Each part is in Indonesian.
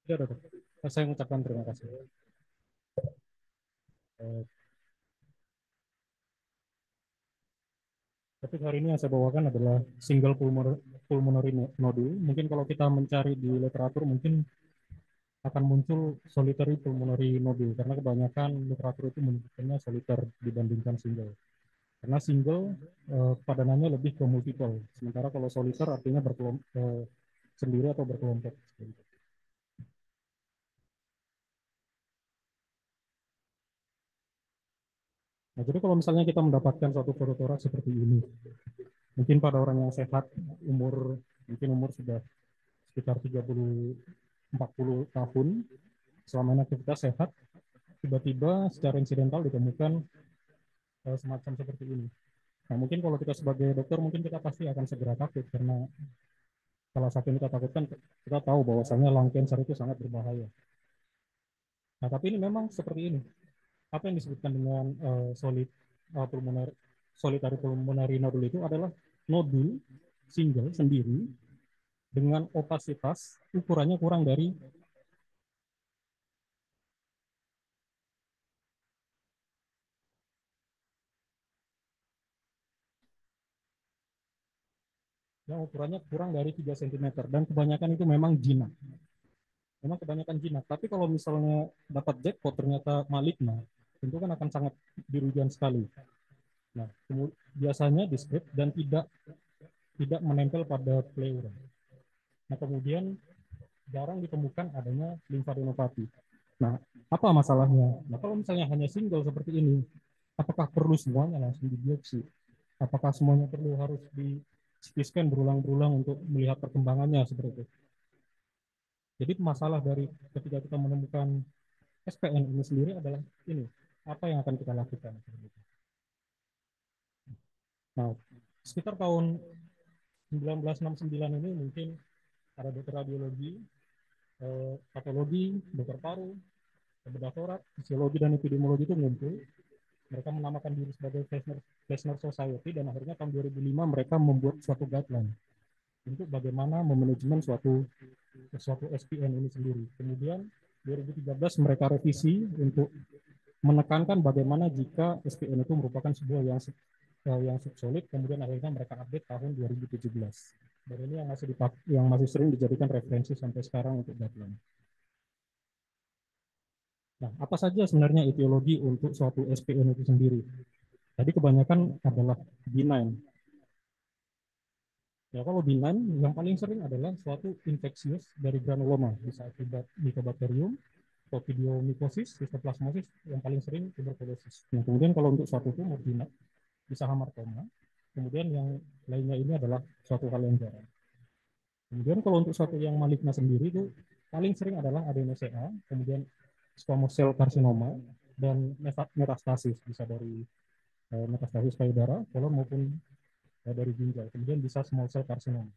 Ya, dok. Saya mengucapkan terima kasih. Eh, Topik hari ini yang saya bawakan adalah single pulmonary nodule. Mungkin kalau kita mencari di literatur mungkin akan muncul solitary pulmonary nodule karena kebanyakan literatur itu menyebutkannya soliter dibandingkan single. Karena single padanannya lebih ke multiple, sementara kalau soliter artinya sendiri atau berkelompok. Nah, jadi kalau misalnya kita mendapatkan suatu porotorak seperti ini, mungkin pada orang yang sehat, umur mungkin umur sudah sekitar 30-40 tahun, selama ini aktivitas sehat, tiba-tiba secara insidental ditemukan semacam seperti ini. Nah, mungkin kalau kita sebagai dokter, mungkin kita pasti akan segera takut, karena salah satu yang kita takutkan, kita tahu bahwasannya lung cancer itu sangat berbahaya. Nah, tapi ini memang seperti ini. Apa yang disebutkan dengan pulmonary, solitary pulmonary nodule itu adalah nodul single sendiri dengan opasitas ukurannya kurang dari kurang dari 3 cm, dan kebanyakan itu memang jinak. Memang kebanyakan jinak. Tapi kalau misalnya dapat jackpot ternyata maligna, tentu kan akan sangat dirugikan sekali. Nah, biasanya diskret dan tidak tidak menempel pada pleura. Nah, kemudian jarang ditemukan adanya limfadenopati. Nah, apa masalahnya? Nah, kalau misalnya hanya single seperti ini, apakah perlu semuanya langsung dibiopsi? Apakah semuanya perlu harus di CT scan berulang-ulang untuk melihat perkembangannya seperti itu? Jadi masalah dari ketika kita menemukan SPN ini sendiri adalah ini, apa yang akan kita lakukan? Nah, sekitar tahun 1969 ini mungkin ada dokter radiologi, patologi, dokter paru, bedah torak, fisiologi dan epidemiologi itu ngumpul. Mereka menamakan diri sebagai Fleischer Society, dan akhirnya tahun 2005 mereka membuat suatu guideline untuk bagaimana memanajemen suatu SPN ini sendiri. Kemudian 2013 mereka revisi untuk menekankan bagaimana jika SPN itu merupakan sebuah yang subsolid. Kemudian akhirnya mereka update tahun 2017. Dan ini yang masih sering dijadikan referensi sampai sekarang untuk guideline. Nah, apa saja sebenarnya etiologi untuk suatu SPN itu sendiri? Tadi kebanyakan adalah benign. Ya, kalau benign yang paling sering adalah suatu infeksius dari granuloma, bisa akibat Mycobacterium, Coccidioidomycosis, Histoplasmosis, yang paling sering tuberkulosis. Nah, kemudian kalau untuk suatu tumor benign, bisa hamartoma. Kemudian yang lainnya ini adalah suatu hal yang jarang. Kemudian kalau untuk suatu yang maligna sendiri itu paling sering adalah adenosea, kemudian squamous cell carcinoma, dan metastasis, bisa dari metastasis payudara, kolon maupun dari ginjal. Kemudian bisa small cell carcinoma.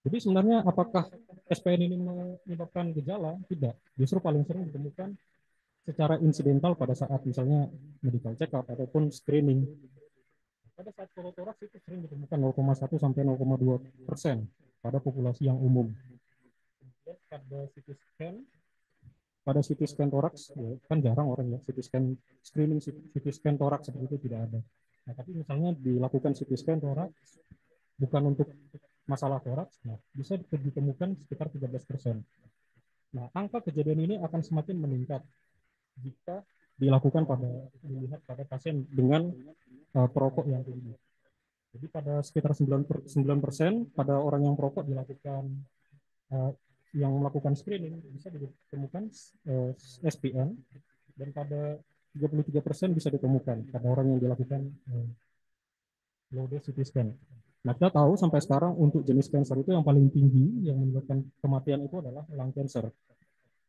Jadi sebenarnya apakah SPN ini menyebabkan gejala? Tidak. Justru paling sering ditemukan secara insidental pada saat misalnya medical check up ataupun screening. Pada saat porotoraks itu sering ditemukan 0,1 sampai 0,2% pada populasi yang umum. Dan pada CT scan toraks, ya, kan jarang orang ya CT scan screening CT scan toraks seperti itu tidak ada. Nah, tapi misalnya dilakukan CT scan toraks bukan untuk masalah toraks, nah, bisa ditemukan sekitar 13%. Nah, angka kejadian ini akan semakin meningkat jika dilihat pada pasien dengan perokok yang tinggi. Jadi pada sekitar 9% pada orang yang perokok dilakukan uh, yang melakukan screening bisa ditemukan SPN, dan pada 33% bisa ditemukan pada orang yang dilakukan low dose CT scan. Nah, kita tahu sampai sekarang untuk jenis cancer itu yang paling tinggi yang menyebabkan kematian itu adalah lung cancer.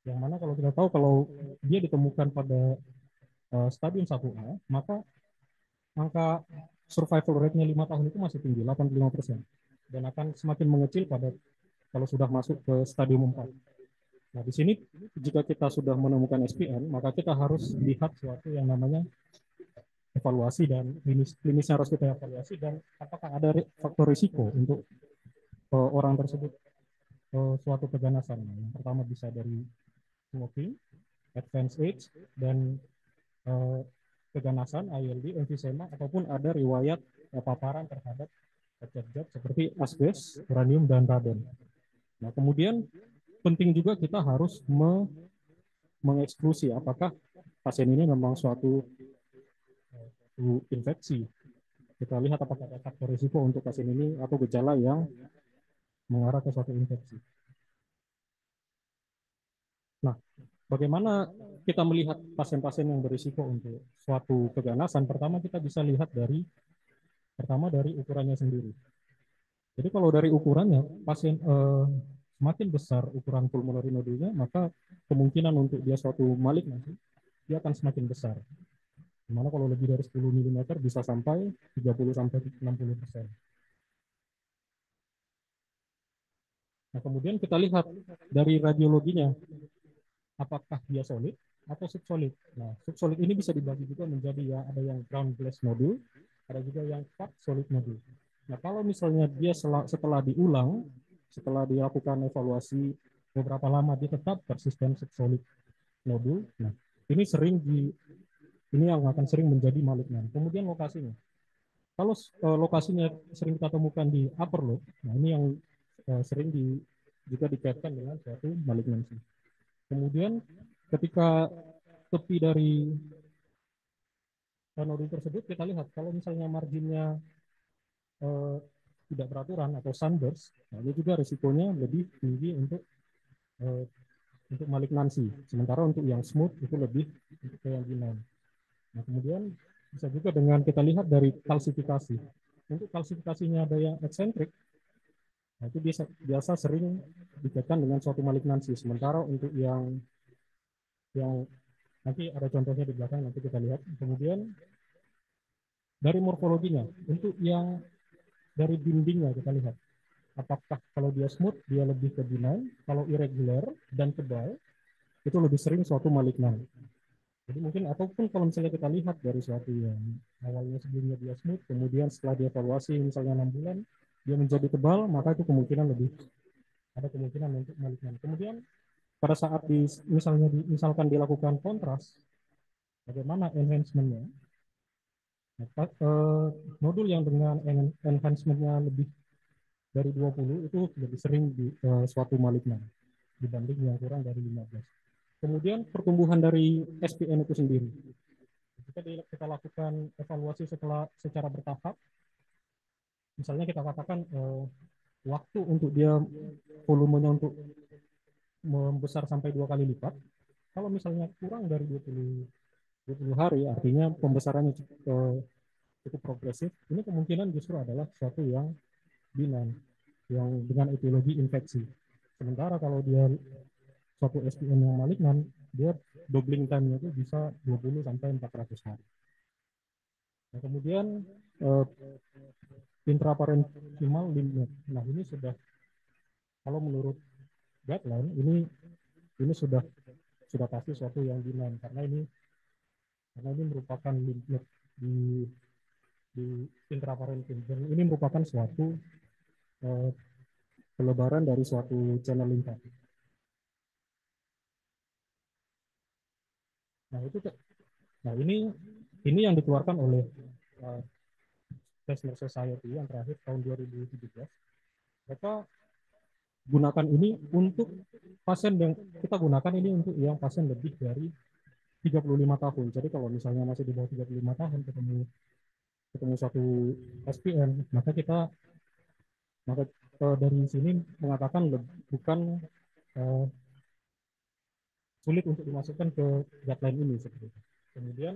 Yang mana kalau kita tahu kalau dia ditemukan pada stadium 1A, maka angka survival rate-nya 5 tahun itu masih tinggi, 85%. Dan akan semakin mengecil kalau sudah masuk ke stadium 4. Nah, di sini jika kita sudah menemukan SPN, maka kita harus lihat suatu yang namanya evaluasi, dan klinisnya harus kita evaluasi, dan apakah ada faktor risiko untuk orang tersebut. suatu keganasan. Yang pertama bisa dari smoking, advanced age, dan eh, keganasan, ILD, emfisema, ataupun ada riwayat paparan terhadap zat-zat seperti asbes, uranium, dan radon. Nah, kemudian penting juga kita harus mengeksklusi apakah pasien ini memang suatu infeksi. Kita lihat apakah ada faktor risiko untuk pasien ini atau gejala yang mengarah ke suatu infeksi. Nah, bagaimana kita melihat pasien-pasien yang berisiko untuk suatu keganasan? Pertama, kita bisa lihat dari ukurannya sendiri. Jadi kalau dari ukurannya, pasien semakin besar ukuran pulmonary nodulnya, maka kemungkinan untuk dia suatu malignansi dia akan semakin besar. Dimana kalau lebih dari 10 mm bisa sampai 30 sampai 60%. Nah, kemudian kita lihat dari radiologinya, apakah dia solid atau subsolid. Nah, subsolid ini bisa dibagi juga menjadi ya ada yang ground glass nodule, ada juga yang part solid nodule. Nah, kalau misalnya dia setelah diulang, setelah dilakukan evaluasi beberapa lama dia tetap persisten subsolid nodule. Nah, ini ini yang akan sering menjadi malignan. Kemudian lokasinya. Kalau lokasinya sering kita temukan di upper lobe, nah ini yang sering juga dikaitkan dengan suatu malignansi. Kemudian ketika tepi dari nodul tersebut kita lihat kalau misalnya marginnya eh, tidak beraturan atau sunburst, nah ini juga risikonya lebih tinggi eh, untuk malignansi. Sementara untuk yang smooth itu lebih untuk yang benign. Nah, kemudian bisa juga dengan kita lihat dari kalsifikasi. Untuk kalsifikasinya ada yang eksentrik, nah itu biasa sering dikaitkan dengan suatu malignansi. Sementara untuk yang nanti ada contohnya di belakang nanti kita lihat. Kemudian dari morfologinya, untuk yang dari dindingnya kita lihat apakah kalau dia smooth dia lebih ke benign, kalau irregular dan tebal itu lebih sering suatu malignan. Jadi mungkin ataupun kalau misalnya kita lihat dari suatu yang awalnya sebelumnya dia smooth, kemudian setelah dievaluasi misalnya 6 bulan dia menjadi tebal, maka itu kemungkinan lebih ada kemungkinan untuk malignan. Kemudian pada saat misalkan dilakukan kontras, bagaimana enhancementnya? Nah, modul yang dengan enhancementnya lebih dari 20 itu lebih sering di suatu malignan dibanding yang kurang dari 15. Kemudian pertumbuhan dari SPN itu sendiri. Jika kita lakukan evaluasi secara bertahap, misalnya kita katakan waktu untuk dia volumenya untuk membesar sampai 2 kali lipat, kalau misalnya kurang dari 20 hari, artinya pembesarannya cukup progresif, ini kemungkinan justru adalah sesuatu yang benign, yang dengan etiologi infeksi. Sementara kalau dia suatu SPM yang malignan, dia doubling time-nya itu bisa 20 sampai 400 hari. Nah, kemudian eh, intraparenchymal lymph node. Nah, ini sudah kalau menurut guideline ini sudah pasti suatu yang benign karena ini merupakan lymph node di di intraparenchyma dan ini merupakan suatu eh, pelebaran dari suatu channel limfatik. Nah, nah ini yang dikeluarkan oleh uh, Plasma Society yang terakhir tahun 2017. Mereka gunakan ini untuk pasien yang kita gunakan ini untuk yang pasien lebih dari 35 tahun. Jadi kalau misalnya masih di bawah 35 tahun ketemu satu SPM, maka dari sini mengatakan bukan uh, sulit untuk dimasukkan ke guideline ini seperti itu. Kemudian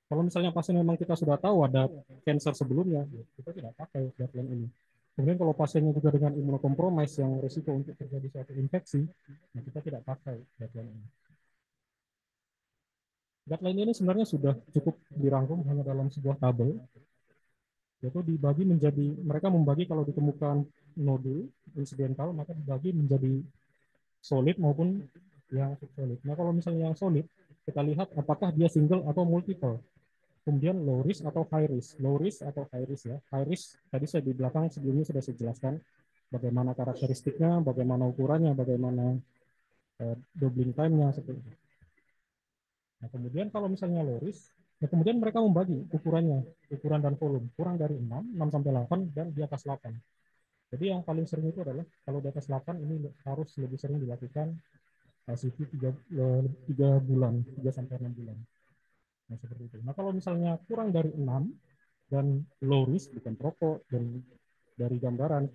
kalau misalnya pasien memang kita sudah tahu ada cancer sebelumnya, kita tidak pakai guideline ini. Kemudian kalau pasiennya juga dengan imunokompromis yang risiko untuk terjadi suatu infeksi, nah kita tidak pakai guideline ini. Guideline ini sebenarnya sudah cukup dirangkum hanya dalam sebuah tabel, yaitu dibagi menjadi, mereka membagi kalau ditemukan nodul insidental, maka dibagi menjadi solid maupun yang subsolid. Nah kalau misalnya yang solid, kita lihat apakah dia single atau multiple. Kemudian low risk atau high risk. Low risk atau high risk ya. High risk tadi saya di belakang sebelumnya sudah saya jelaskan. bagaimana karakteristiknya, bagaimana ukurannya, bagaimana doubling time-nya seperti itu. Nah, kemudian kalau misalnya low risk, ya kemudian mereka membagi ukurannya, ukuran dan volume, kurang dari 6 sampai 8, dan di atas 8. Jadi yang paling sering itu adalah kalau di atas 8 ini harus lebih sering dilakukan CT 3 bulan, 3 sampai 6 bulan. Nah, seperti itu. Nah, kalau misalnya kurang dari 6 dan low risk, bukan perokok, dan dari gambaran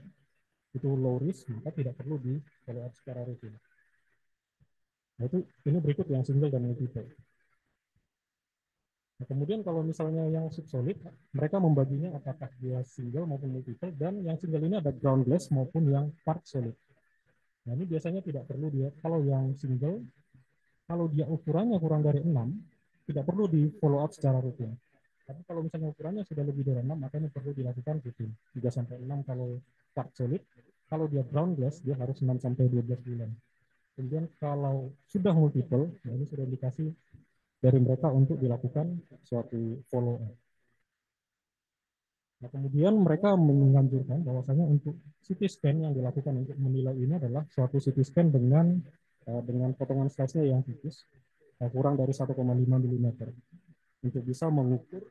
itu low risk, maka tidak perlu di follow up secara rutin. Nah, itu ini berikut yang single dan multiple. Nah, kemudian kalau misalnya yang subsolid, mereka membaginya apakah dia single maupun multiple, dan yang single ini ada ground glass maupun yang part solid. Nah, ini biasanya tidak perlu dia, kalau yang single, kalau dia ukurannya kurang dari 6, tidak perlu di follow up secara rutin. Tapi kalau misalnya ukurannya sudah lebih dari 6, maka ini perlu dilakukan rutin. 3 sampai 6 kalau part solid. Kalau dia ground glass, dia harus 6 sampai 12 bulan. Kemudian kalau sudah multiple, nah ini sudah indikasi dari mereka untuk dilakukan suatu follow up. Nah, kemudian mereka menganjurkan bahwasanya untuk CT scan yang dilakukan untuk menilai ini adalah suatu CT scan dengan potongan size-nya yang tipis, kurang dari 1,5 mm, untuk bisa mengukur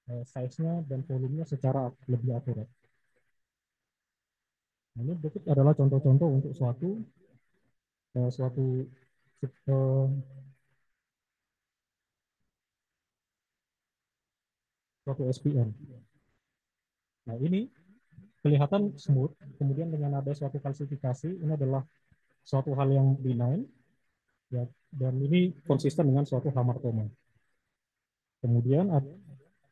size-nya dan volumenya secara lebih akurat. Nah, ini berikut adalah contoh-contoh untuk suatu uh, suatu SPM. Nah, ini kelihatan smooth, kemudian dengan ada suatu kalsifikasi, ini adalah suatu hal yang benign, ya, dan ini konsisten dengan suatu hamartoma. Kemudian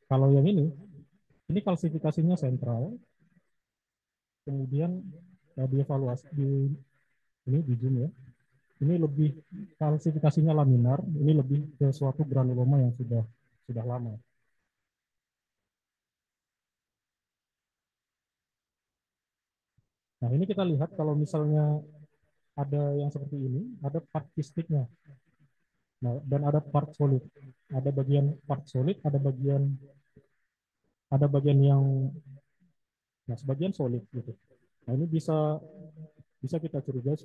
kalau yang ini kalsifikasinya sentral, kemudian dievaluasi di zoom ya. Ini lebih kalsifikasinya laminar, ini lebih ke suatu granuloma yang sudah lama. Nah, ini kita lihat kalau misalnya ada yang seperti ini, ada part kistiknya. Nah, dan ada part solid. Ada bagian part solid, ada bagian yang nah sebagian solid gitu. Nah, ini bisa bisa kita curigai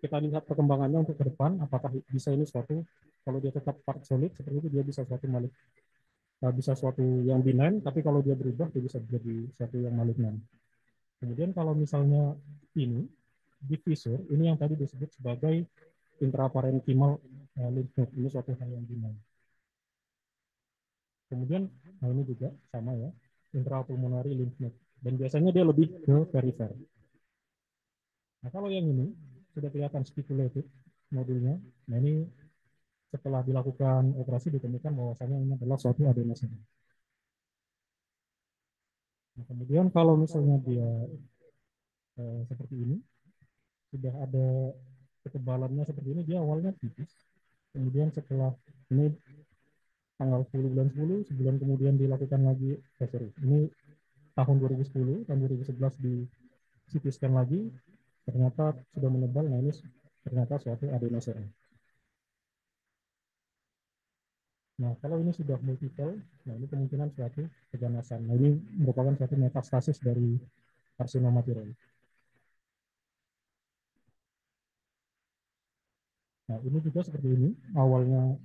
kita lihat perkembangannya untuk ke depan, apakah bisa ini suatu, kalau dia tetap part solid seperti itu, dia bisa suatu bisa suatu yang benign, tapi kalau dia berubah dia bisa jadi suatu yang malignan. Kemudian kalau misalnya ini diffusor, ini yang tadi disebut sebagai intraparenchymal lymph node, ini suatu hal yang benign. Kemudian nah ini juga sama ya, intrapulmonary lymph node, dan biasanya dia lebih ke perifer. Nah, kalau yang ini sudah kelihatan speculated modulnya. Nah, ini setelah dilakukan operasi ditemukan bahwasanya ini adalah suatu adenosine. Nah, kemudian kalau misalnya dia seperti ini, sudah ada ketebalannya seperti ini, dia awalnya tipis. Kemudian setelah ini tanggal 10 bulan 10, sebulan kemudian dilakukan lagi, sorry, ini tahun 2010, tahun 2011 di CT scan lagi, ternyata sudah menebal. Nah, ini ternyata suatu adenosine. Nah, kalau ini sudah multiple, nah ini kemungkinan suatu keganasan. Nah, ini merupakan suatu metastasis dari karsinoma tiroid. Nah, ini juga seperti ini. Awalnya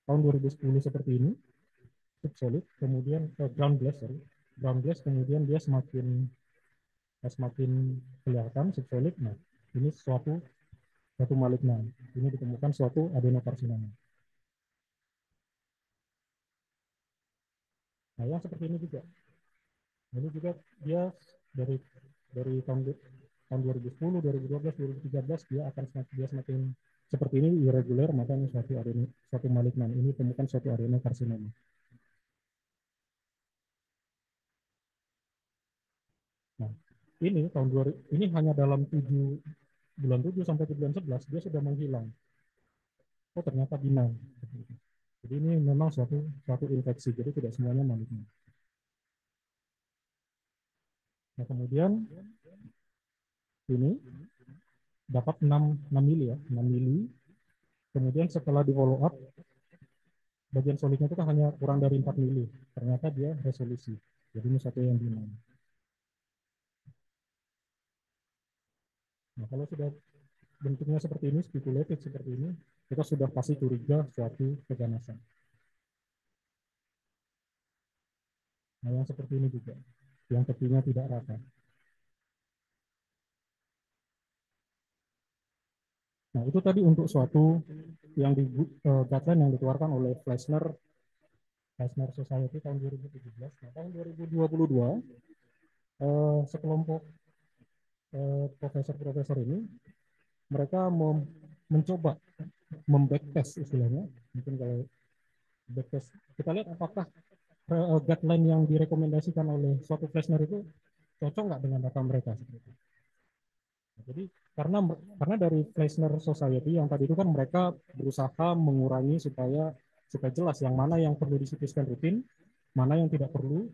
tahun 2010 seperti ini, subsolid, kemudian ground glass, sorry. Ground glass, kemudian dia semakin kelihatan subsolid. Nah, ini suatu malignan. Ini ditemukan suatu adenokarsinoma. Nah, yang seperti ini juga. Nah, ini juga dia dari tahun 2010, 2012, 2013 dia semakin seperti ini irregular, maka ini suatu malignan. Ini temukan suatu adenokarsinoma. Nah, ini hanya dalam 7 bulan 7 sampai bulan 11 dia sudah menghilang. Oh, ternyata benign. Jadi ini memang suatu infeksi, jadi tidak semuanya malignan. Nah, kemudian ini dapat 6 mili ya, 6 mili. Kemudian setelah di follow up, bagian solidnya itu kan hanya kurang dari 4 mili. Ternyata dia resolusi. Jadi ini satu yang benign. Nah, kalau sudah bentuknya seperti ini, speculated seperti ini, kita sudah pasti curiga suatu keganasan. Nah, yang seperti ini juga, yang tepinya tidak rata. Nah, itu tadi untuk suatu yang di guideline yang dikeluarkan oleh Fleisner Society tahun 2017. Nah, tahun 2022 sekelompok profesor-profesor ini mereka mencoba membacktest istilahnya. Mungkin kalau backtest kita lihat apakah guideline yang direkomendasikan oleh suatu Fleisner itu cocok nggak dengan data mereka. Nah, jadi karena dari Fleisner Society yang tadi itu kan mereka berusaha mengurangi supaya jelas yang mana yang perlu disipiskan rutin, mana yang tidak perlu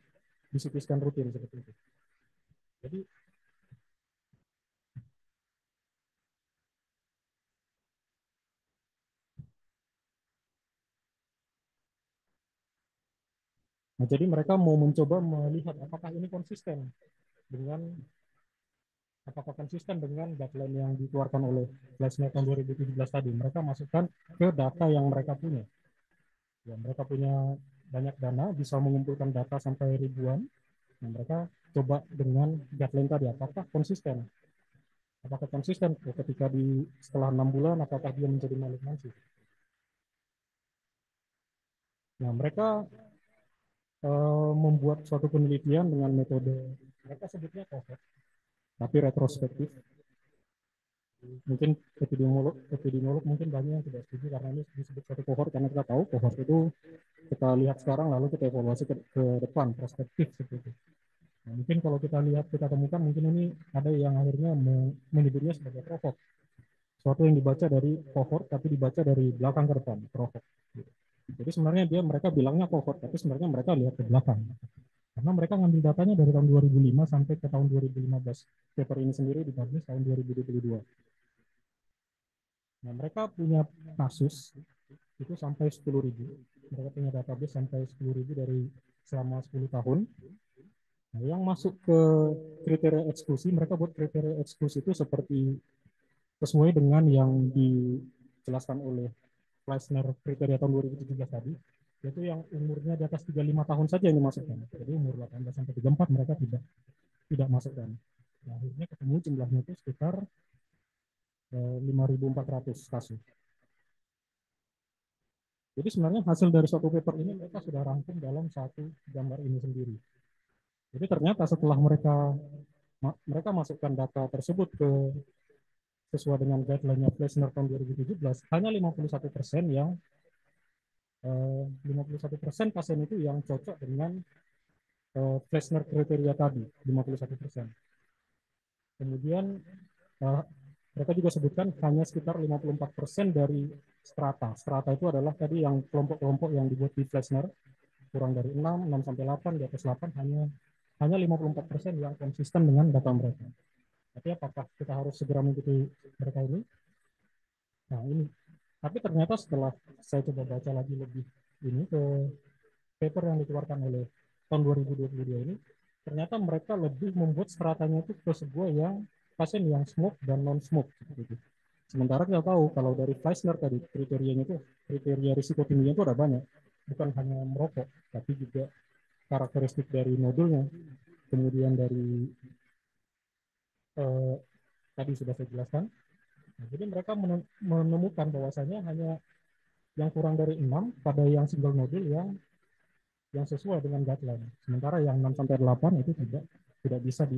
disipiskan rutin seperti itu. Jadi jadi mereka mau mencoba melihat dengan apakah konsisten dengan guideline yang dikeluarkan oleh Fleisner tahun 2017 tadi. Mereka masukkan ke data yang mereka punya. Ya, mereka punya banyak dana, bisa mengumpulkan data sampai ribuan. Nah, mereka coba dengan guideline tadi, apakah konsisten ketika setelah 6 bulan, apakah dia menjadi malignansi. Nah, mereka membuat suatu penelitian dengan metode mereka sebutnya cohort, tapi retrospektif. Mungkin epidemiolog mungkin banyak yang tidak setuju karena ini disebut suatu cohort karena kita tahu cohort itu kita lihat sekarang lalu kita evaluasi ke depan perspektif seperti itu. Nah, mungkin kalau kita temukan mungkin ini ada yang akhirnya menyebutnya sebagai provok, suatu yang dibaca dari cohort tapi dibaca dari belakang ke depan, provok. Jadi sebenarnya mereka bilangnya cohort tapi sebenarnya mereka lihat ke belakang karena mereka ngambil datanya dari tahun 2005 sampai ke tahun 2015. Paper ini sendiri dipublish tahun 2022. Nah, mereka punya kasus itu sampai 10.000. Mereka punya database sampai 10.000 dari selama 10 tahun. Nah, yang masuk ke kriteria eksklusi, mereka buat kriteria eksklusi itu seperti sesuai dengan yang dijelaskan oleh Fleisner kriteria tahun 2017 tadi, yaitu yang umurnya di atas 35 tahun saja yang dimasukkan. Jadi umur 18 sampai 34 mereka tidak masukkan. Nah, akhirnya ketemu jumlahnya itu sekitar 5.400 kasus. Jadi sebenarnya hasil dari suatu paper ini mereka sudah rangkum dalam satu gambar ini sendiri. Jadi ternyata setelah mereka masukkan data tersebut sesuai dengan guideline-nya Fleisner tahun 2017, hanya 51% 51% pasien itu yang cocok dengan Fleisner kriteria tadi, 51%. Kemudian uh, mereka juga sebutkan hanya sekitar 54% dari strata. Strata itu adalah tadi yang kelompok-kelompok yang dibuat di Fleisner, kurang dari 6 sampai 8, di atas 8, hanya 54% yang konsisten dengan data mereka. Tapi apakah kita harus segera mengikuti mereka ini? Nah, ini. Tapi ternyata setelah saya coba baca lagi lebih ini ke paper yang dikeluarkan oleh tahun 2022 ini, ternyata mereka lebih membuat stratanya itu ke sebuah yang pasien yang smoke dan non smoke gitu. Sementara kita tahu kalau dari Fleisner tadi kriterianya itu kriteria risiko tingginya itu ada banyak, bukan hanya merokok, tapi juga karakteristik dari nodulnya, kemudian dari eh, tadi sudah saya jelaskan. Nah, jadi mereka menemukan bahwasanya hanya yang kurang dari 6 pada yang single nodul yang sesuai dengan guideline. Sementara yang 6 sampai 8 itu tidak bisa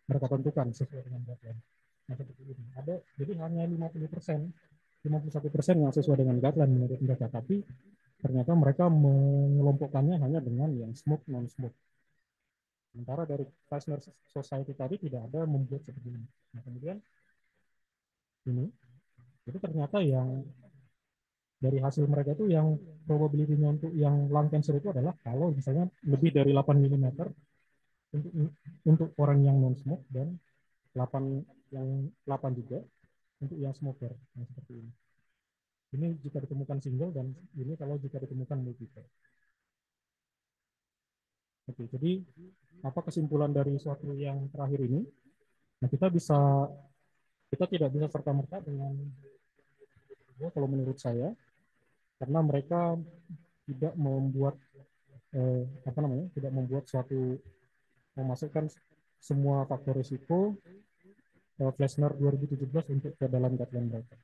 mereka tentukan sesuai dengan guideline. Nah, seperti ini. Jadi hanya 51% yang sesuai dengan guideline menurut mereka, tapi ternyata mereka mengelompokkannya hanya dengan yang smoke non smoke. Sementara dari Fleisner Society tadi tidak ada membuat seperti ini. Nah, kemudian ini itu ternyata yang dari hasil mereka itu yang probability-nya untuk yang lung cancer itu adalah kalau misalnya lebih dari 8 mm untuk untuk orang yang non smoke dan 8 yang 8 juga untuk yang smoker. Nah, seperti ini. Ini jika ditemukan single dan ini kalau jika ditemukan multiple. Oke, jadi apa kesimpulan dari suatu yang terakhir ini? Nah, kita tidak bisa serta-merta dengan kalau menurut saya, karena mereka tidak membuat apa namanya, tidak membuat suatu, memasukkan semua faktor risiko Flesner 2017 untuk ke dalam guideline mereka.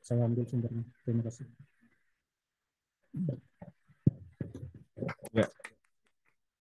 Saya ambil sumbernya. Terima kasih. Ya,